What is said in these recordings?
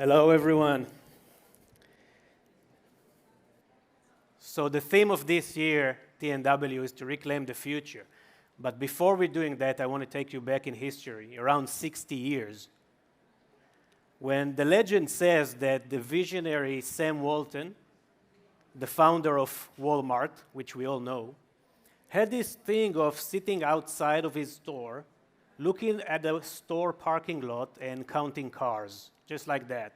Hello, everyone. So the theme of this year, TNW, is to reclaim the future. But before we're doing that, I want to take you back in history, around 60 years, when the legend says that the visionary Sam Walton, the founder of Walmart, which we all know, had this thing of sitting outside of his store, looking at the store parking lot and counting cars, just like that.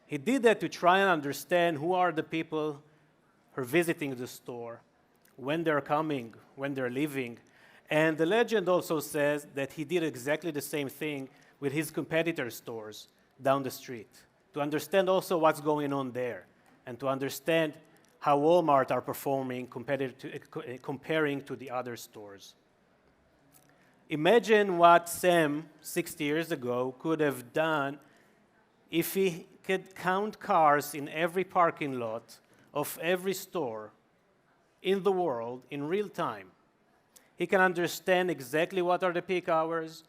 He did that to try and understand who are the people who are visiting the store, when they're coming, when they're leaving. And the legend also says that he did exactly the same thing with his competitor stores down the street, to understand also what's going on there, and to understand how Walmart are performing comparing to the other stores. Imagine what Sam, 60 years ago, could have done if he could count cars in every parking lot of every store in the world in real time. He can understand exactly what are the peak hours,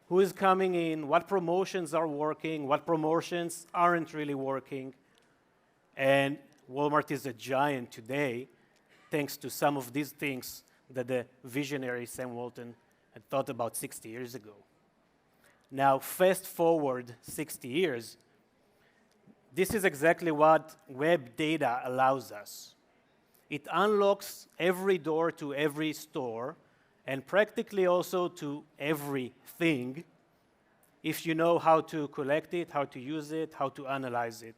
who is coming in, what promotions are working, what promotions aren't really working. And Walmart is a giant today, thanks to some of these things that the visionary Sam Walton had thought about 60 years ago. Now, fast forward 60 years, this is exactly what web data allows us. It unlocks every door to every store, and practically also to everything, if you know how to collect it, how to use it, how to analyze it.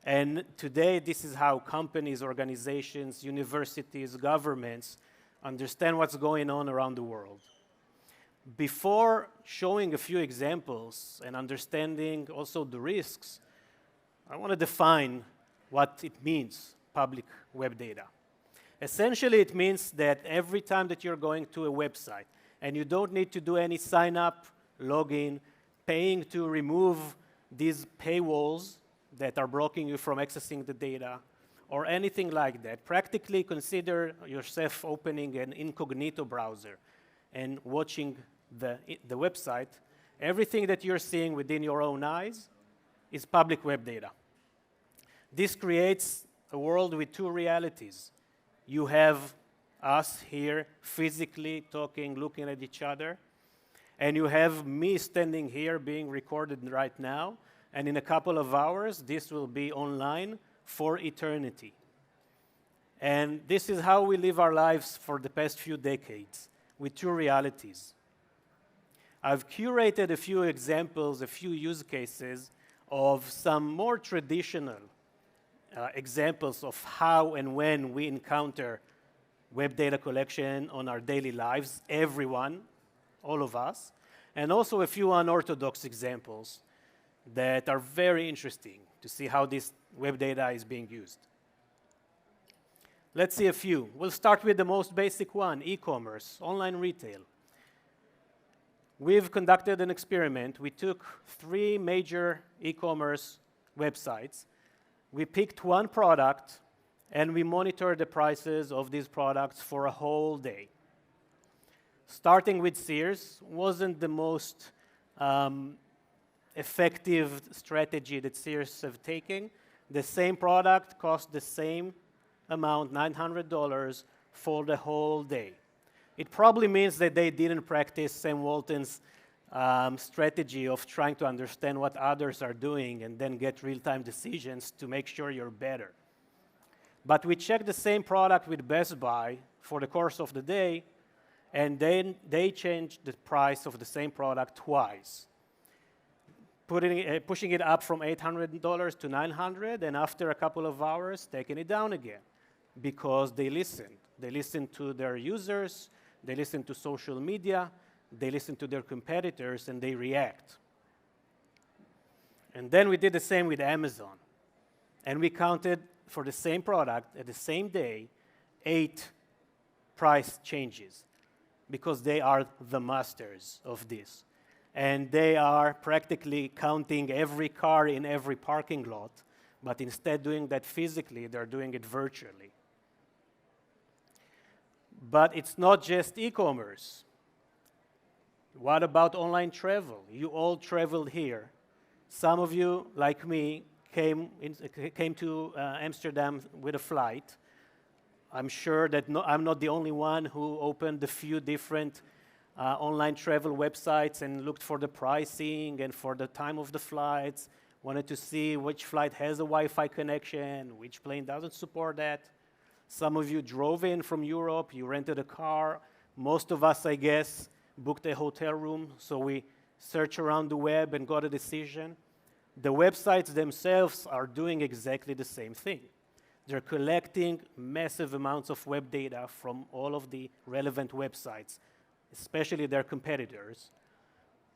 And today, this is how companies, organizations, universities, governments understand what's going on around the world. Before showing a few examples and understanding also the risks, I want to define what it means, public web data. Essentially, it means that every time that you're going to a website, and you don't need to do any sign up, login, paying to remove these paywalls that are blocking you from accessing the data, or anything like that. Practically consider yourself opening an incognito browser and watching the website. Everything that you're seeing within your own eyes is public web data. This creates a world with two realities. You have us here physically talking, looking at each other, and you have me standing here being recorded right now, and in a couple of hours, this will be online for eternity. And this is how we live our lives for the past few decades, with two realities. I've curated a few examples, a few use cases of some more traditional examples of how and when we encounter web data collection on our daily lives, everyone, all of us, and also a few unorthodox examples that are very interesting to see how this web data is being used. Let's see a few. We'll start with the most basic one, e-commerce, online retail. We've conducted an experiment. We took 3 major e-commerce websites. We picked one product, and we monitored the prices of these products for a whole day. Starting with Sears wasn't the most effective strategy that Sears have taken. The same product cost the same amount, $900, for the whole day. It probably means that they didn't practice Sam Walton's strategy of trying to understand what others are doing and then get real-time decisions to make sure you're better. But we checked the same product with Best Buy for the course of the day, and then they changed the price of the same product twice, pushing it up from $800 to $900, and after a couple of hours, taking it down again, because they listened. They listened to their users, they listened to social media, they listen to their competitors, and they react. And then we did the same with Amazon. And we counted for the same product at the same day, 8 price changes, because they are the masters of this. And they are practically counting every car in every parking lot, but instead doing that physically, they're doing it virtually. But it's not just e-commerce. What about online travel? You all traveled here. Some of you, like me, came to Amsterdam with a flight. I'm sure that I'm not the only one who opened a few different online travel websites and looked for the pricing and for the time of the flights, wanted to see which flight has a Wi-Fi connection, which plane doesn't support that. Some of you drove in from Europe, you rented a car. Most of us, I guess, booked a hotel room, so we searched around the web and got a decision. The websites themselves are doing exactly the same thing. They're collecting massive amounts of web data from all of the relevant websites, especially their competitors,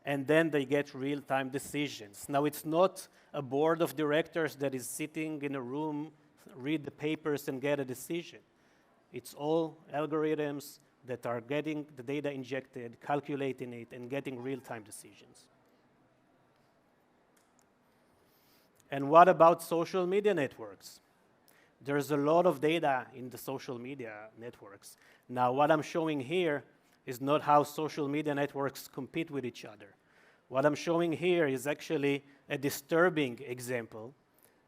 and then they get real-time decisions. Now, it's not a board of directors that is sitting in a room, read the papers, and get a decision. It's all algorithms that are getting the data injected, calculating it, and getting real-time decisions. And what about social media networks? There's a lot of data in the social media networks. Now, what I'm showing here is not how social media networks compete with each other. What I'm showing here is actually a disturbing example,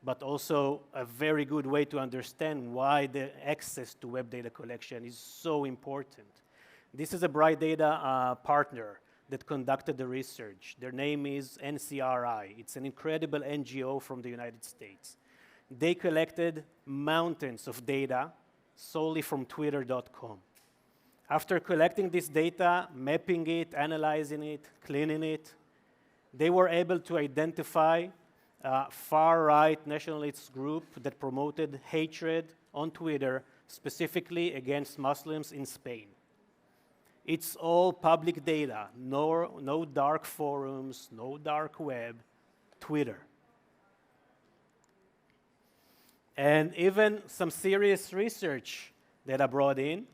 but also a very good way to understand why the access to web data collection is so important. This is a Bright Data partner that conducted the research. Their name is NCRI. It's an incredible NGO from the United States. They collected mountains of data solely from twitter.com. After collecting this data, mapping it, analyzing it, cleaning it, they were able to identify a far-right nationalist group that promoted hatred on Twitter, specifically against Muslims in Spain. It's all public data, no dark forums, no dark web, Twitter. And even some serious research that I brought in,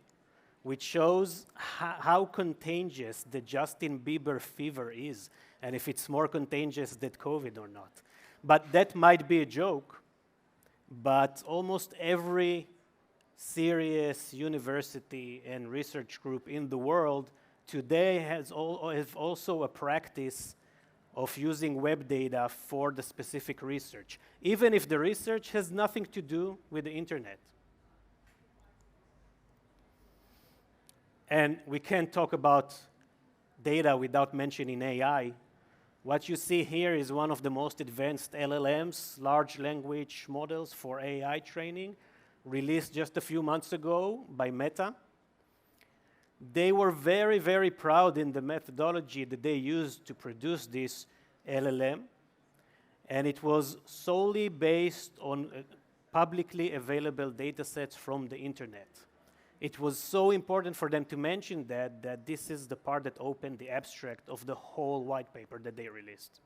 which shows how contagious the Justin Bieber fever is, and if it's more contagious than COVID or not. But that might be a joke, but almost every serious university and research group in the world today have also a practice of using web data for the specific research, even if the research has nothing to do with the internet. And we can't talk about data without mentioning AI. What you see here is one of the most advanced LLMs, large language models for AI training, released just a few months ago by Meta. They were very, very proud in the methodology that they used to produce this LLM, and it was solely based on publicly available data sets from the internet. It was so important for them to mention that this is the part that opened the abstract of the whole white paper that they released.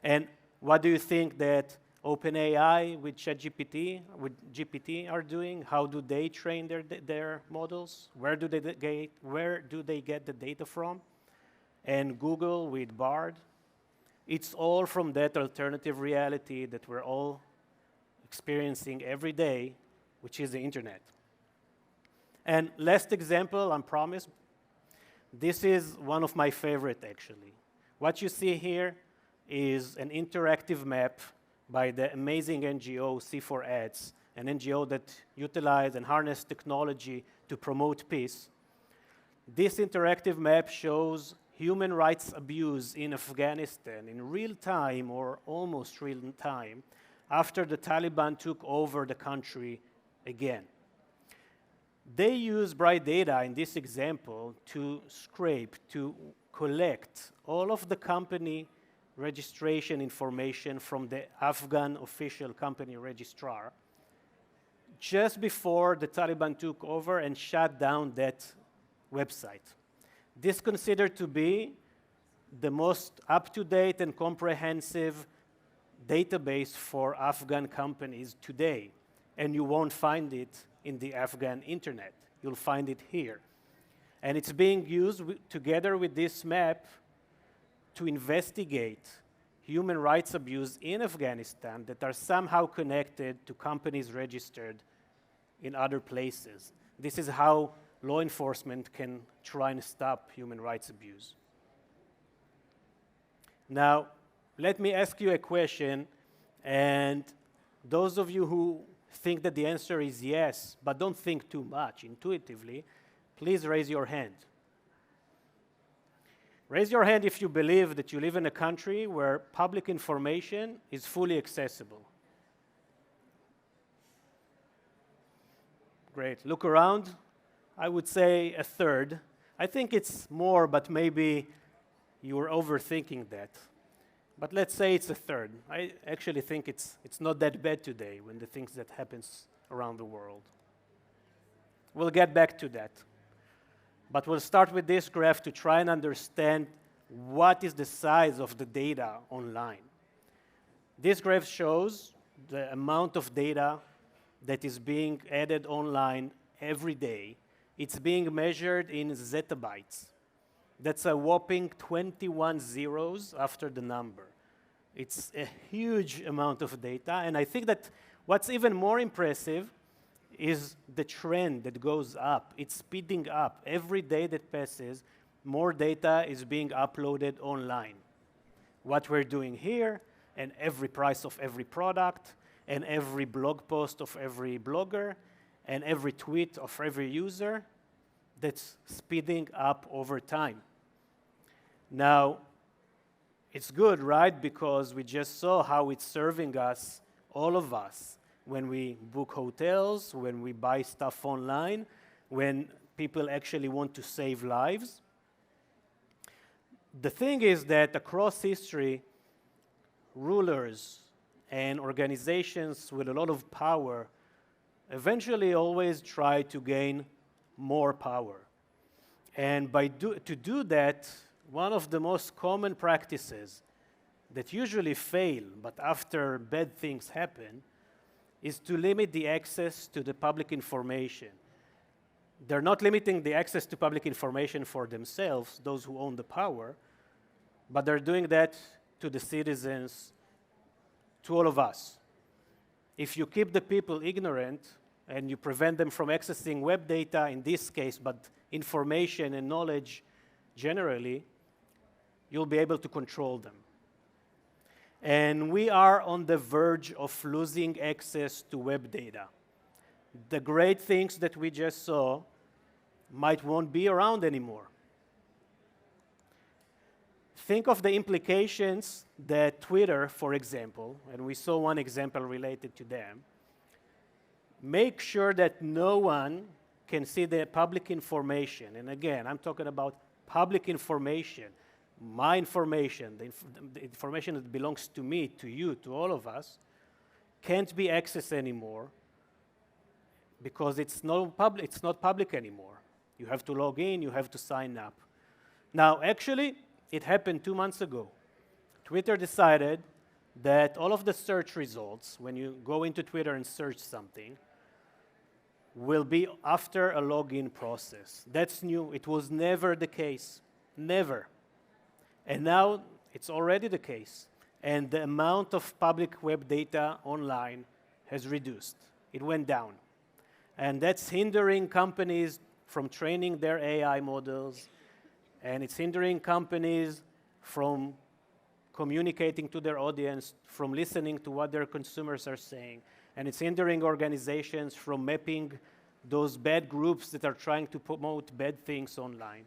And what do you think that OpenAI with GPT are doing? How do they train their models? Where do they get the data from? And Google with Bard? It's all from that alternative reality that we're all experiencing every day, which is the internet. And last example, I promise, this is one of my favorite actually. What you see here is an interactive map by the amazing NGO C4Ads, an NGO that utilize and harness technology to promote peace. This interactive map shows human rights abuse in Afghanistan in real time or almost real time after the Taliban took over the country again. They use Bright Data in this example to scrape, to collect all of the company registration information from the Afghan official company registrar just before the Taliban took over and shut down that website. This is considered to be the most up-to-date and comprehensive database for Afghan companies today, and you won't find it in the Afghan internet. You'll find it here. And it's being used together with this map to investigate human rights abuse in Afghanistan that are somehow connected to companies registered in other places. This is how law enforcement can try and stop human rights abuse. Now, let me ask you a question, and those of you who think that the answer is yes, but don't think too much intuitively, please raise your hand. Raise your hand if you believe that you live in a country where public information is fully accessible. Great. Look around. I would say a third. I think it's more, but maybe you were overthinking that. But let's say it's a third. I actually think it's not that bad today when the things that happens around the world. We'll get back to that. But we'll start with this graph to try and understand what is the size of the data online. This graph shows the amount of data that is being added online every day. It's being measured in zettabytes. That's a whopping 21 zeros after the number. It's a huge amount of data, and I think that what's even more impressive is the trend that goes up. It's speeding up. Every day that passes, more data is being uploaded online. What we're doing here, and every price of every product, and every blog post of every blogger, and every tweet of every user, that's speeding up over time. Now, it's good, right? Because we just saw how it's serving us, all of us, when we book hotels, when we buy stuff online, when people actually want to save lives. The thing is that across history, rulers and organizations with a lot of power eventually always try to gain more power. And to do that, one of the most common practices that usually fail, but after bad things happen, is to limit the access to the public information. They're not limiting the access to public information for themselves, those who own the power, but they're doing that to the citizens, to all of us. If you keep the people ignorant and you prevent them from accessing web data in this case, but information and knowledge generally, you'll be able to control them. And we are on the verge of losing access to web data. The great things that we just saw won't be around anymore. Think of the implications that Twitter, for example, and we saw one example related to them, make sure that no one can see the public information. And again, I'm talking about public information, my information, the information that belongs to me, to you, to all of us, can't be accessed anymore because it's not public anymore. You have to log in, you have to sign up. Now, actually, it happened 2 months ago. Twitter decided that all of the search results, when you go into Twitter and search something, will be after a login process. That's new. It was never the case. Never. And now it's already the case. And the amount of public web data online has reduced. It went down. And that's hindering companies from training their AI models, and it's hindering companies from communicating to their audience, from listening to what their consumers are saying, and it's hindering organizations from mapping those bad groups that are trying to promote bad things online.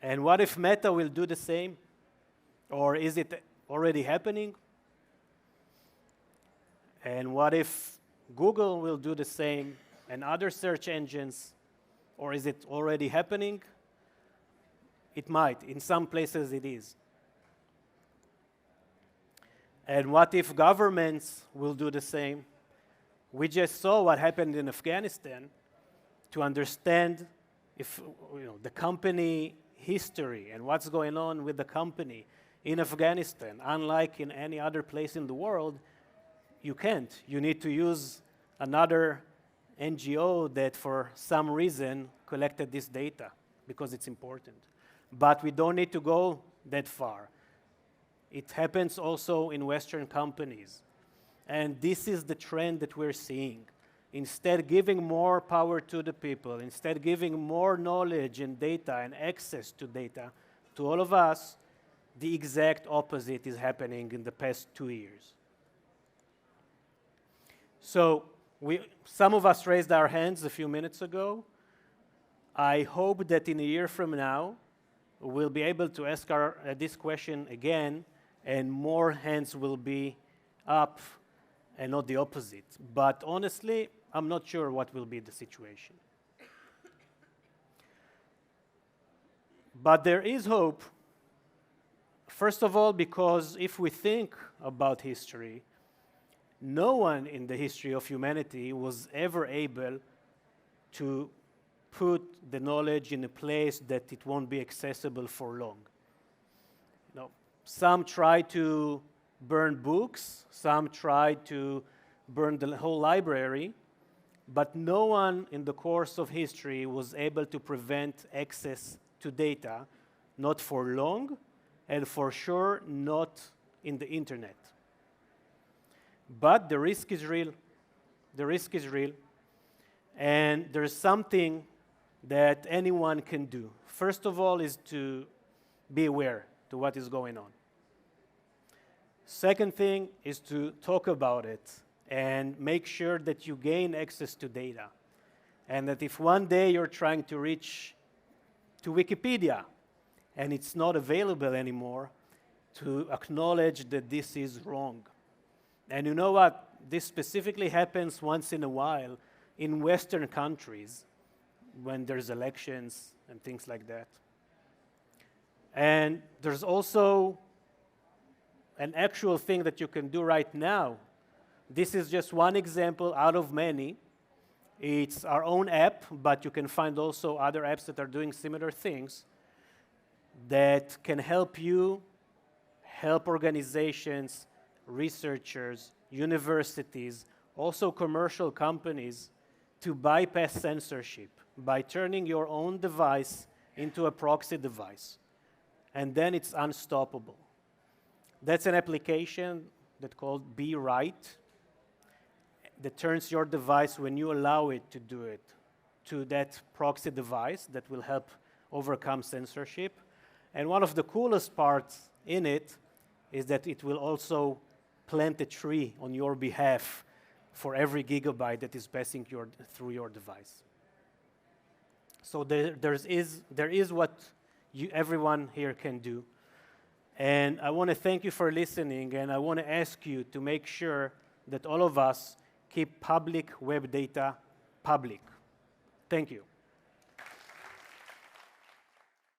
And what if Meta will do the same? Or is it already happening? And what if Google will do the same and other search engines? Or is it already happening? It might. In some places it is. And what if governments will do the same? We just saw what happened in Afghanistan. To understand if the company history and what's going on with the company in Afghanistan, unlike in any other place in the world, you can't. You need to use another NGO that for some reason collected this data because it's important. But we don't need to go that far. It happens also in Western companies. And this is the trend that we're seeing. Instead giving more power to the people, instead giving more knowledge and data and access to data to all of us, the exact opposite is happening in the past 2 years. So some of us raised our hands a few minutes ago. I hope that in a year from now, we'll be able to ask this question again, and more hands will be up and not the opposite. But honestly, I'm not sure what will be the situation. But there is hope. First of all, because if we think about history, no one in the history of humanity was ever able to put the knowledge in a place that it won't be accessible for long. You know, some try to burn books, some try to burn the whole library, but no one in the course of history was able to prevent access to data, not for long, and for sure not in the internet. But the risk is real. The risk is real. And there's something that anyone can do. First of all is to be aware to what is going on. Second thing is to talk about it and make sure that you gain access to data. And that if one day you're trying to reach to Wikipedia and it's not available anymore, to acknowledge that this is wrong. And you know what? This specifically happens once in a while in Western countries when there's elections and things like that. And there's also an actual thing that you can do right now. This is just one example out of many. It's our own app, but you can find also other apps that are doing similar things that can help you, help organizations, researchers, universities, also commercial companies to bypass censorship by turning your own device into a proxy device. And then it's unstoppable. That's an application that's called Be Right that turns your device, when you allow it to do it, to that proxy device that will help overcome censorship. And one of the coolest parts in it is that it will also plant a tree on your behalf for every gigabyte that is passing through your device. So there is what everyone here can do. And I want to thank you for listening, and I want to ask you to make sure that all of us keep public web data public. Thank you.